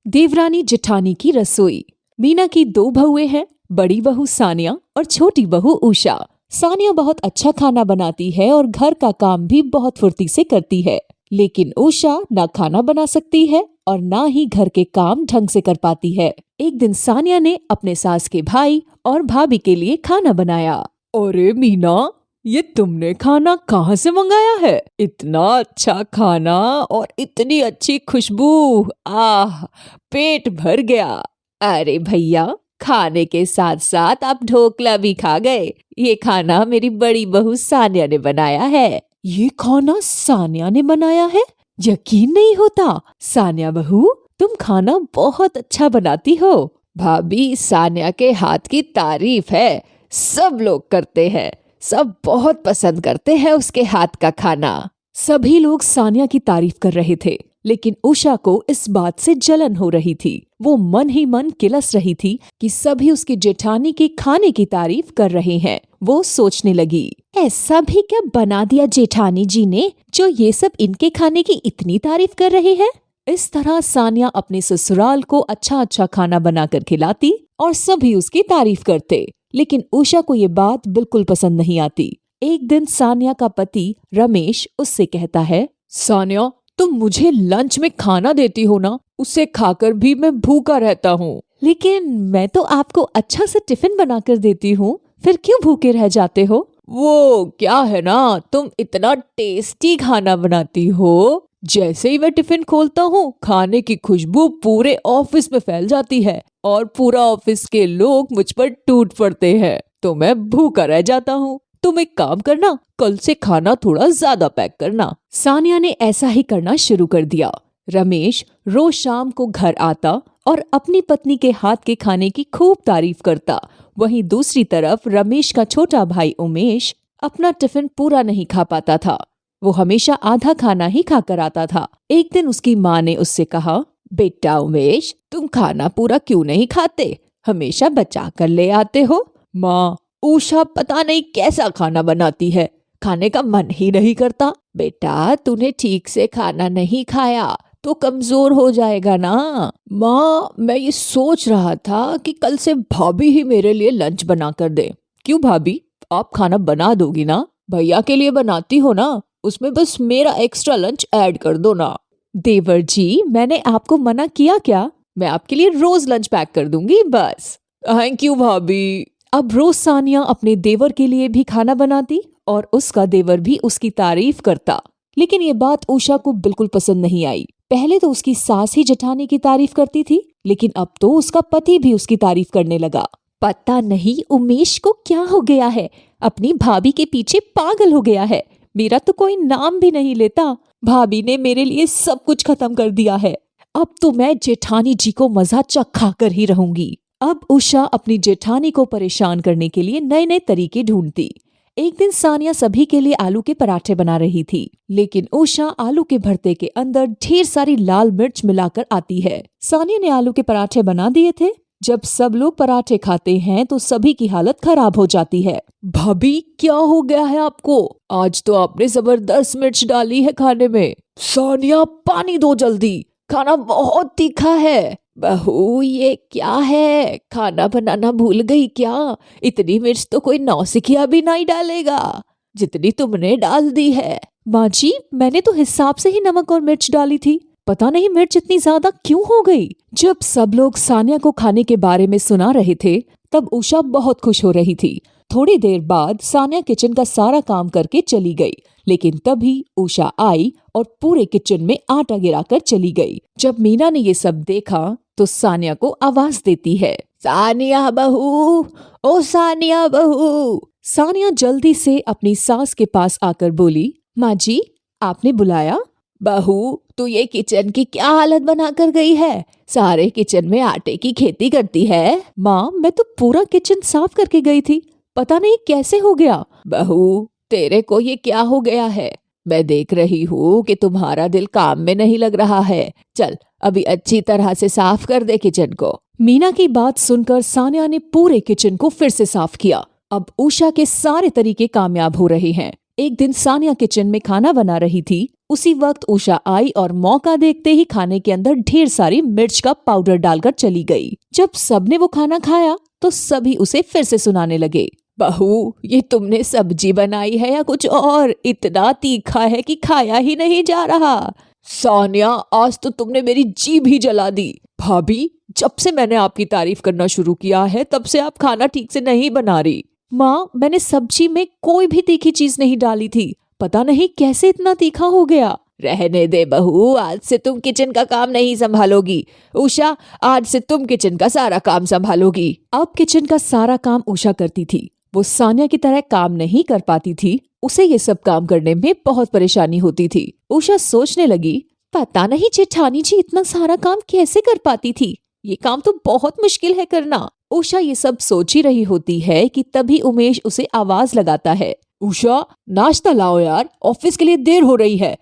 देवरानी जेठानी की रसोई। मीना की दो बहुएं हैं, बड़ी बहू सानिया और छोटी बहू उषा। सानिया बहुत अच्छा खाना बनाती है और घर का काम भी बहुत फुर्ती से करती है, लेकिन उषा ना खाना बना सकती है और ना ही घर के काम ढंग से कर पाती है। एक दिन सानिया ने अपने सास के भाई और भाभी के लिए खाना बनाया। अरे मीना, ये तुमने खाना कहाँ से मंगाया है? इतना अच्छा खाना और इतनी अच्छी खुशबू, आह, पेट भर गया। अरे भैया, खाने के साथ साथ आप ढोकला भी खा गए। ये खाना मेरी बड़ी बहू सानिया ने बनाया है। ये खाना सानिया ने बनाया है? यकीन नहीं होता। सानिया बहू, तुम खाना बहुत अच्छा बनाती हो। भाभी, सानिया के हाथ की तारीफ है, सब लोग करते हैं। सब बहुत पसंद करते हैं उसके हाथ का खाना। सभी लोग सानिया की तारीफ कर रहे थे, लेकिन उषा को इस बात से जलन हो रही थी। वो मन ही मन किलस रही थी कि सभी उसकी जेठानी के खाने की तारीफ कर रहे हैं। वो सोचने लगी, ऐसा भी क्या बना दिया जेठानी जी ने जो ये सब इनके खाने की इतनी तारीफ कर रहे हैं। इस तरह सानिया अपने ससुराल को अच्छा अच्छा खाना बनाकर खिलाती और सभी उसकी तारीफ करते, लेकिन उषा को ये बात बिल्कुल पसंद नहीं आती। एक दिन सानिया का पति रमेश उससे कहता है, सानिया, तुम मुझे लंच में खाना देती हो ना, उसे खाकर भी मैं भूखा रहता हूँ। लेकिन मैं तो आपको अच्छा सा टिफिन बनाकर देती हूँ, फिर क्यों भूखे रह जाते हो? वो क्या है ना, तुम इतना टेस्टी खाना बनाती हो, जैसे ही मैं टिफिन खोलता हूँ खाने की खुशबू पूरे ऑफिस में फैल जाती है और पूरा ऑफिस के लोग मुझ पर टूट पड़ते हैं, तो मैं भूखा रह जाता हूँ। तुम एक काम करना, कल से खाना थोड़ा ज्यादा पैक करना। सानिया ने ऐसा ही करना शुरू कर दिया। रमेश रोज शाम को घर आता और अपनी पत्नी के हाथ के खाने की खूब तारीफ करता। वहीं दूसरी तरफ रमेश का छोटा भाई उमेश अपना टिफिन पूरा नहीं खा पाता था। वो हमेशा आधा खाना ही खाकर आता था। एक दिन उसकी माँ ने उससे कहा, बेटा उमेश, तुम खाना पूरा क्यों नहीं खाते? हमेशा बचा कर ले आते हो। माँ, उषा पता नहीं कैसा खाना बनाती है, खाने का मन ही नहीं करता। बेटा, तूने ठीक से खाना नहीं खाया तो कमजोर हो जाएगा ना। माँ, मैं ये सोच रहा था कि कल से भाभी ही मेरे लिए लंच बना कर दे। क्यों भाभी, आप खाना बना दोगी ना? भैया के लिए बनाती हो ना, उसमें बस मेरा एक्स्ट्रा लंच ऐड कर दो ना। देवर जी, मैंने आपको मना किया क्या? मैं आपके लिए रोज लंच पैक कर दूंगी बस। थैंक यू भाभी। अब रोज सानिया अपने देवर के लिए भी खाना बनाती और उसका देवर भी उसकी तारीफ करता, लेकिन ये बात उषा को बिल्कुल पसंद नहीं आई। पहले तो उसकी सास ही जेठानी की तारीफ करती थी, लेकिन अब तो उसका पति भी उसकी तारीफ करने लगा। पता नहीं उमेश को क्या हो गया है, अपनी भाभी के पीछे पागल हो गया है। मेरा तो कोई नाम भी नहीं लेता। भाभी ने मेरे लिए सब कुछ खत्म कर दिया है। अब तो मैं जेठानी जी को मजा चखा कर ही रहूंगी। अब उषा अपनी जेठानी को परेशान करने के लिए नए नए तरीके ढूंढती। एक दिन सानिया सभी के लिए आलू के पराठे बना रही थी, लेकिन उषा आलू के भरते के अंदर ढेर सारी लाल मिर्च मिलाकर आती है। सानिया ने आलू के पराठे बना दिए थे। जब सब लोग पराठे खाते हैं तो सभी की हालत खराब हो जाती है। भाभी, क्या हो गया है आपको? आज तो आपने जबरदस्त मिर्च डाली है खाने में। सानिया, पानी दो जल्दी, खाना बहुत तीखा है। बहू, ये क्या है, खाना बनाना भूल गई क्या? इतनी मिर्च तो कोई नौसिखिया भी नहीं डालेगा जितनी तुमने डाल दी है। माँ जी, मैंने तो हिसाब से ही नमक और मिर्च डाली थी, पता नहीं मिर्च इतनी ज्यादा क्यों हो गई। जब सब लोग सानिया को खाने के बारे में सुना रहे थे, तब उषा बहुत खुश हो रही थी। थोड़ी देर बाद सानिया किचन का सारा काम करके चली गई, लेकिन तभी उषा आई और पूरे किचन में आटा गिराकर चली गई। जब मीना ने ये सब देखा तो सानिया को आवाज देती है, सानिया बहू, ओ सानिया बहू। सानिया जल्दी से अपनी सास के पास आकर बोली, माँ जी, आपने बुलाया? बहू, तू ये किचन की क्या हालत बना कर गई है? सारे किचन में आटे की खेती करती है। माँ, मैं तो पूरा किचन साफ करके गई थी, पता नहीं कैसे हो गया। बहू, तेरे को ये क्या हो गया है? मैं देख रही हूँ कि तुम्हारा दिल काम में नहीं लग रहा है। चल, अभी अच्छी तरह से साफ कर दे किचन को। मीना की बात सुनकर सानिया ने पूरे किचन को फिर से साफ किया। अब उषा के सारे तरीके कामयाब हो रहे हैं। एक दिन सानिया किचन में खाना बना रही थी। उसी वक्त उषा आई और मौका देखते ही खाने के अंदर ढेर सारी मिर्च का पाउडर डालकर चली गई। जब सबने वो खाना खाया तो सभी उसे फिर से सुनाने लगे, बहू ये तुमने सब्जी बनाई है या कुछ और? इतना तीखा है कि खाया ही नहीं जा रहा। सानिया आज तो तुमने मेरी जीभ ही जला दी। भाभी जब से मैंने आपकी तारीफ करना शुरू किया है तब से आप खाना ठीक से नहीं बना रही। माँ मैंने सब्जी में कोई भी तीखी चीज नहीं डाली थी, पता नहीं कैसे इतना तीखा हो गया। रहने दे बहू, आज से तुम किचन का काम नहीं संभालोगी। उषा आज से तुम किचन का सारा काम संभालोगी। अब किचन का सारा काम उषा करती थी। वो सानिया की तरह काम नहीं कर पाती थी, उसे ये सब काम करने में बहुत परेशानी होती थी। उषा सोचने लगी, पता नहीं जेठानी जी इतना सारा काम कैसे कर पाती थी, ये काम तो बहुत मुश्किल है करना। उषा ये सब सोच ही रही होती है कि तभी उमेश उसे आवाज लगाता है, उषा नाश्ता लाओ यार, ऑफिस के लिए देर हो रही है।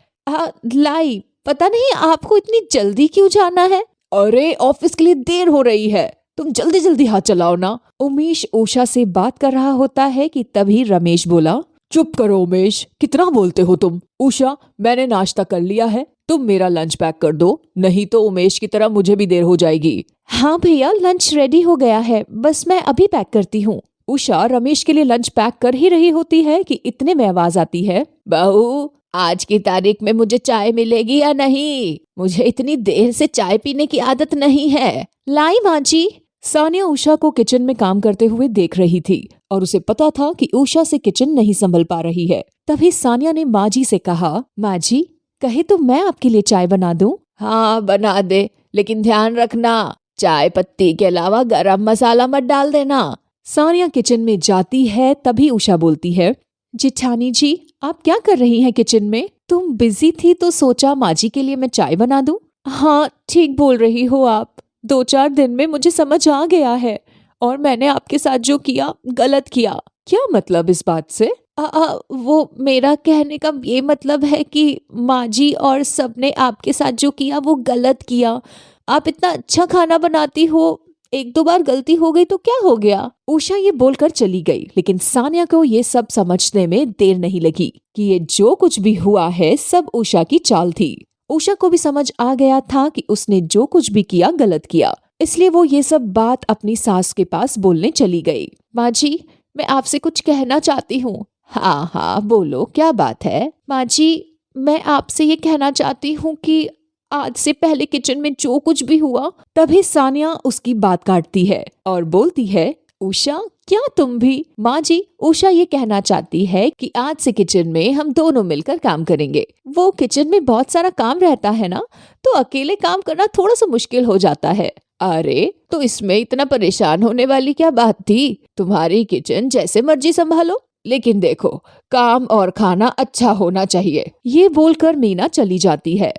लाई, पता नहीं आपको इतनी जल्दी क्यों जाना है? अरे ऑफिस के लिए देर हो रही है, तुम जल्दी जल्दी हाथ चलाओ ना। उमेश उषा से बात कर रहा होता है कि तभी रमेश बोला, चुप करो उमेश, कितना बोलते हो तुम। उषा मैंने नाश्ता कर लिया है, तुम मेरा लंच पैक कर दो, नहीं तो उमेश की तरह मुझे भी देर हो जाएगी। हाँ भैया लंच रेडी हो गया है, बस मैं अभी पैक करती हूँ। उषा रमेश के लिए लंच पैक कर ही रही होती है कि इतने में आवाज आती है, बहू आज की तारीख में मुझे चाय मिलेगी या नहीं? मुझे इतनी देर से चाय पीने की आदत नहीं है। लाई माँ जी। सानिया उषा को किचन में काम करते हुए देख रही थी और उसे पता था कि उषा से किचन नहीं संभल पा रही है। तभी सानिया ने माँ जी से कहा, माँ जी कहे तो मैं आपके लिए चाय बना दूं? हाँ बना दे, लेकिन ध्यान रखना चाय पत्ती के अलावा गरम मसाला मत डाल देना। सानिया किचन में जाती है, तभी उषा बोलती है, जेठानी जी आप क्या कर रही हैं किचन में? तुम बिजी थी तो सोचा माँ जी के लिए मैं चाय बना दूं। हाँ ठीक बोल रही हो आप, 2-4 दिन में मुझे समझ आ गया है और मैंने आपके साथ जो किया गलत किया। क्या मतलब इस बात से? वो मेरा कहने का ये मतलब है कि माँ जी और सबने आपके साथ जो किया वो गलत किया। आप इतना अच्छा खाना बनाती हो, 1-2 बार गलती हो गई तो क्या हो गया। उषा ये बोलकर चली गई, लेकिन सानिया को ये सब समझने में देर नहीं लगी कि ये जो कुछ भी हुआ है सब उषा की चाल थी। उषा को भी समझ आ गया था कि उसने जो कुछ भी किया गलत किया, इसलिए वो ये सब बात अपनी सास के पास बोलने चली गई। माँ जी मैं आपसे कुछ कहना चाहती हूँ। हाँ हाँ बोलो क्या बात है? माँ जी मैं आपसे ये कहना चाहती हूँ कि आज से पहले किचन में जो कुछ भी हुआ। तभी सानिया उसकी बात काटती है और बोलती है, उषा क्या तुम भी? माँ जी उषा ये कहना चाहती है कि आज से किचन में हम दोनों मिलकर काम करेंगे। वो किचन में बहुत सारा काम रहता है ना, तो अकेले काम करना थोड़ा सा मुश्किल हो जाता है। अरे तो इसमें इतना परेशान होने वाली क्या बात थी? तुम्हारी किचन जैसे मर्जी संभालो, लेकिन देखो काम और खाना अच्छा होना चाहिए। ये बोलकर मीना चली जाती है।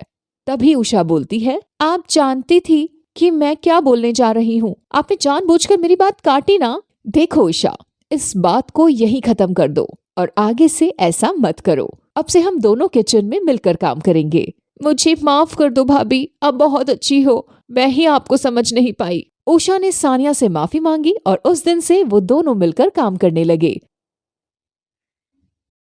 तभी उषा बोलती है, आप जानती थी कि मैं क्या बोलने जा रही हूँ, आपने जानबूझकर मेरी बात काटी ना। देखो उषा इस बात को यही खत्म कर दो और आगे से ऐसा मत करो। अब से हम दोनों किचन में मिलकर काम करेंगे। मुझे माफ कर दो भाभी, आप बहुत अच्छी हो, मैं ही आपको समझ नहीं पाई। उषा ने सानिया से माफी मांगी और उस दिन से वो दोनों मिलकर काम करने लगे।